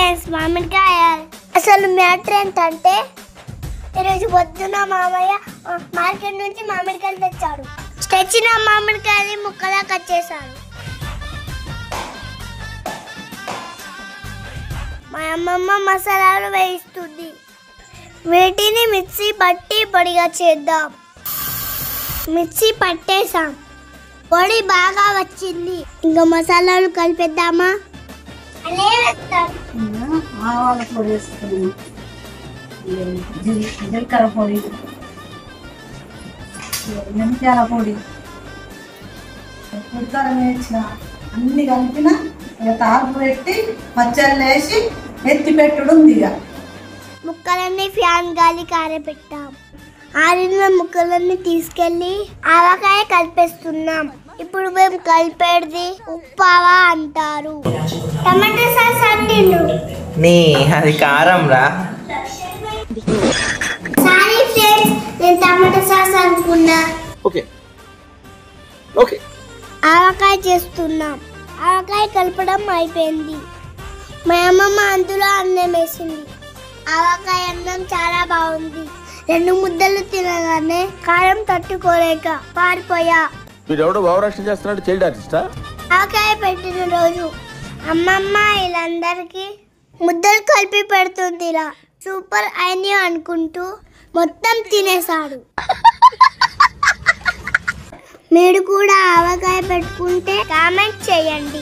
Friends మామిడికాయ. అసలు matter ఏంటంటే ఈరోజు పొద్దున మామయ్య మార్కెట్ నుంచి మామిడికాయలు తెచ్చాడు. తెచ్చిన మామిడికాయని ముక్కలా కట్ చేశాడు. మా అమ్మమ్మ మసాలాలు వేయిస్తుంది. వీటిని మిక్సీ పట్టి పొడిగా చేద్దాం. మిక్సీ పట్టేసాం. పొడి బాగా వచ్చింది. ఇంకా మసాలాలు కలిపేద్దామా? ఆవాల పొడి వేసుకున్నాం, జీలకర్ర పొడి, మెంతాల పొడి, పుడికారం వేసిన అన్ని కలిపిన తాపు పెట్టి పచ్చళ్ళు వేసి ఎత్తి పెట్టుడు ఉంది. ఇక ముక్కలన్నీ ఫ్యాన్ గాలి కారబెట్టాం. ఆరిన ముక్కలన్నీ తీసుకెళ్లి ఆవకాయ కలిపేస్తున్నాం. ఇప్పుడు మేము కలిపేది ఉప్పావా అంటారు. టమాటా సాస్ అంటిండు. నీ అది కారం రా. సారీ ఫ్రెండ్స్, నేను టమాటా సాస్ అనుకున్నా. Okay okay. ఆవకాయ చేస్తున్నాం. ఆవకాయ కలపడం అయిపోయింది. మా అమ్మమ్మ అందులో అన్నం వేసింది. ఆవకాయ అన్నం చాలా బాగుంది. 2 ముద్దలు తినగానే కారం తట్టుకోలేక పారిపోయా. వీడెవడో భావరక్షణ చేస్తున్నాడు, చైల్డ్ ఆర్టిస్టా? ఆవకాయ పెట్టిన రోజు అమ్మమ్మ వీళ్ళందరికీ ముద్దలు కలిపి పెడుతుంది. ఇలా సూపర్ అయినా అనుకుంటూ మొత్తం తినేశాడు. మీరు కూడా ఆవకాయ పెట్టుకుంటే కామెంట్ చేయండి.